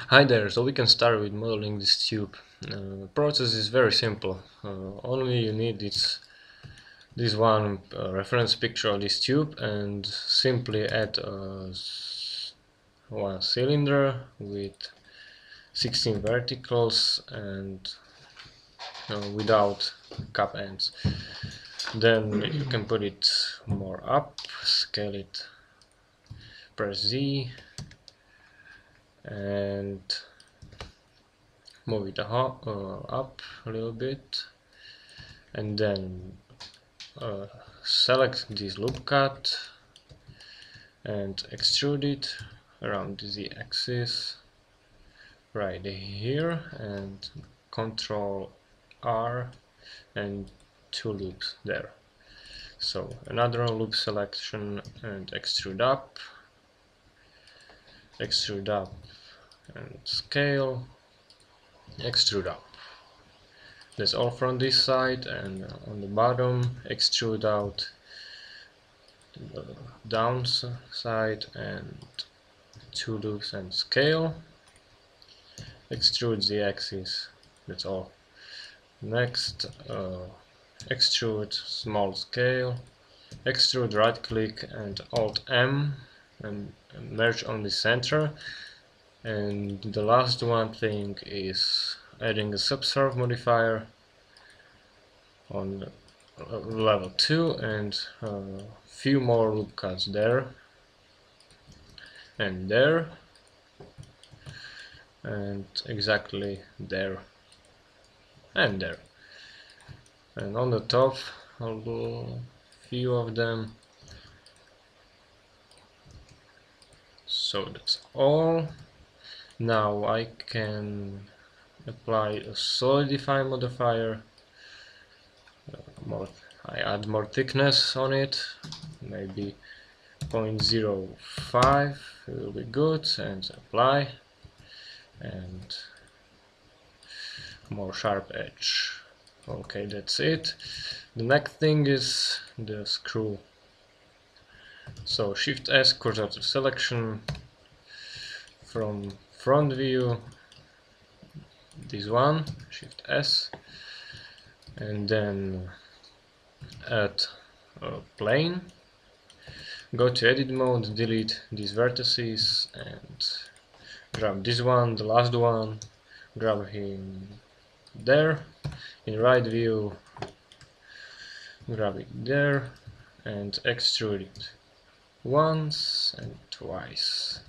Hi there, so we can start with modeling this tube. The process is very simple. Only you need this one reference picture of this tube and simply add one cylinder with 16 verticals and without cap ends. Then you can put it more up, scale it, press Z and move it up a little bit, and then select this loop cut and extrude it around the z-axis right here, and Ctrl R and two loops there. So another loop selection and extrude up and scale, extrude up. That's all from this side, and on the bottom extrude out the downside and two loops and scale, extrude the axis. That's all. Next, extrude small scale, extrude, right click and Alt M and merge on the center. And the last one thing is adding a subsurf modifier on level 2 and a few more loop cuts there and there and exactly there and there, and on the top I'll do a few of them. So that's all. Now I can apply a solidify modifier. I add more thickness on it, maybe 0.05 will be good, and apply, and more sharp edge. Okay, that's it. The next thing is the screw. So Shift S, cursor to selection, from front view, this one, Shift S, and then add a plane. Go to edit mode, delete these vertices and grab this one, the last one, grab him there. In right view, grab it there and extrude it once and twice.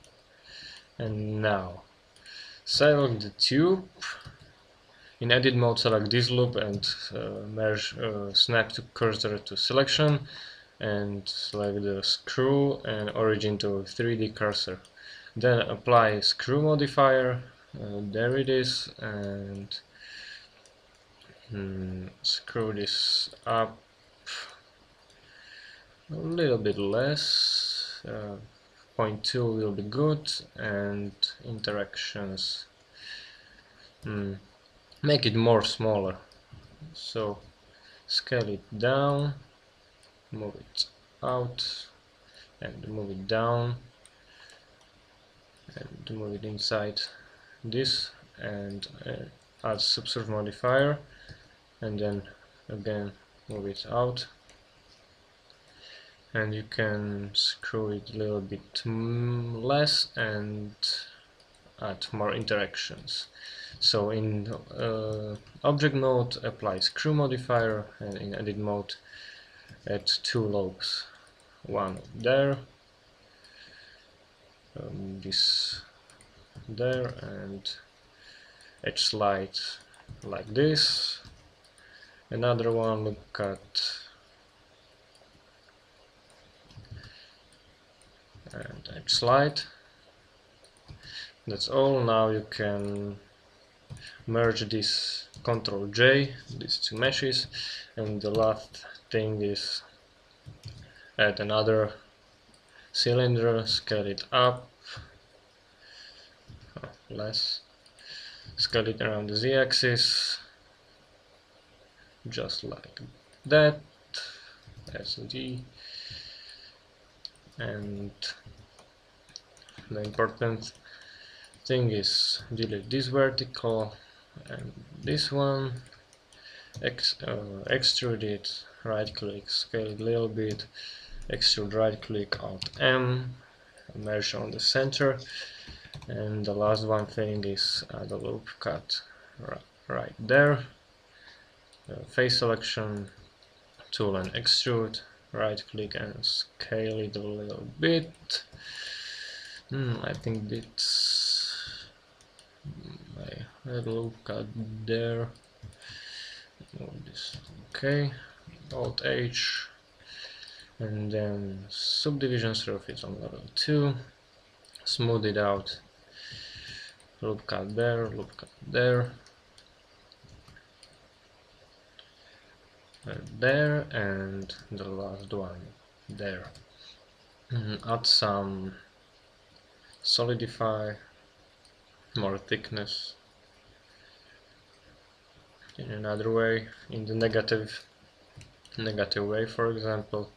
And now select the tube. In edit mode, select this loop and merge snap to cursor to selection, and select the screw and origin to 3D cursor. Then apply screw modifier, there it is, and screw this up a little bit less, 0.2 will be good, and interactions make it more smaller. So scale it down, move it out and move it down and move it inside this, and add subsurf modifier, and then again move it out, and you can screw it a little bit less and add more interactions. So in object mode, apply screw modifier, and in edit mode add two lobes, one there, this there, and edge slide like this, another one loop cut and edge slide. That's all. Now you can merge this, Ctrl J, these two meshes, and the last thing is add another cylinder, scale it up, less, scale it around the z-axis, just like that, SD, and the important thing is delete this vertical and this one, extrude it, right click, scale it a little bit, extrude, right click, Alt M, merge on the center, and the last one thing is add a loop cut right there, face selection, tool and extrude, right click and scale it a little bit. I think it's I had a loop cut there. This okay, Alt H, and then subdivision surface on level 2, smooth it out, loop cut there, loop cut there, there, and the last one there. Add some solidify, more thickness in another way, in the negative way, for example,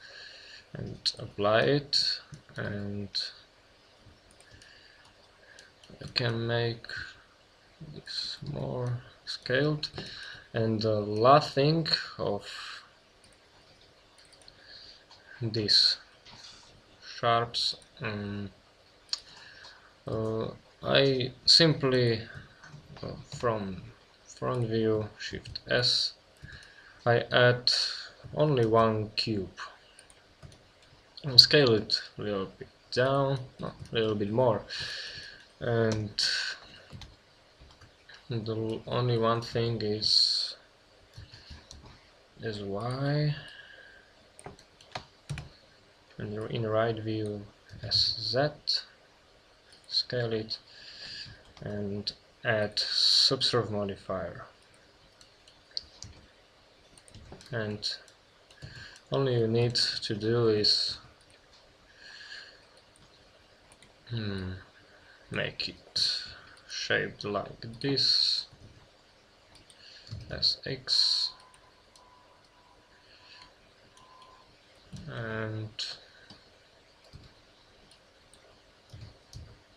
and apply it, and I can make this more scaled. And the last thing of these sharps, I simply from front view, Shift S, I add only one cube and scale it a little bit down, no, a little bit more, and the only one thing is Y, and in right view SZ, scale it and add subsurf modifier, and only you need to do is make it shaped like this, SX, and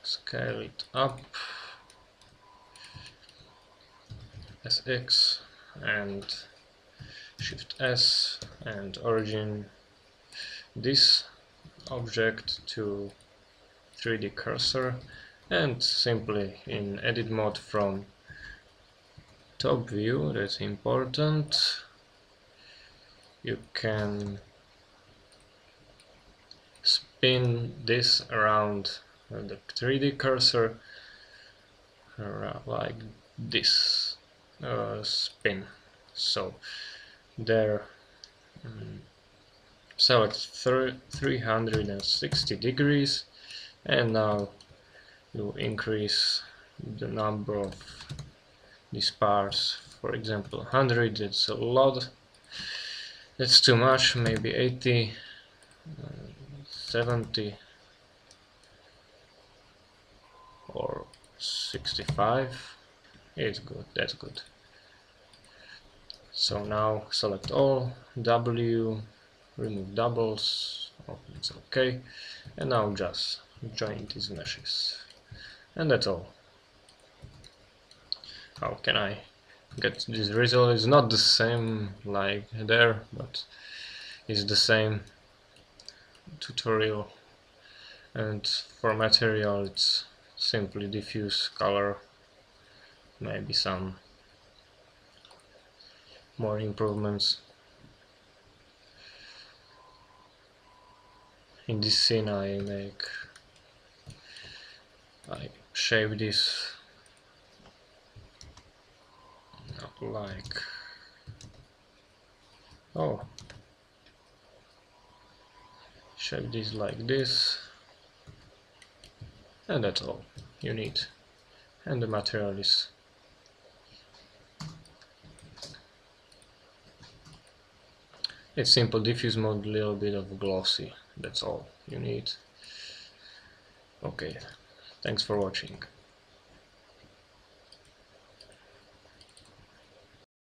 scale it up, SX, and Shift S, and origin this object to 3D cursor, and simply in edit mode from top view, that's important, you can spin this around the 3D cursor like this, spin. So there, select 360 degrees, and now you increase the number of these parts. For example, 100, that's a lot, that's too much, maybe 80, 70, or 65, it's good, that's good. So now select all, W, remove doubles, oh, it's okay, and now just join these meshes, and that's all. How can I get this result? It's not the same like there, but it's the same tutorial, and for material it's simply diffuse color, maybe some more improvements. In this scene I shape this like, shape this like this, and that's all you need. And the material is it's simple, diffuse mode, a little bit of glossy, that's all you need. Okay, thanks for watching.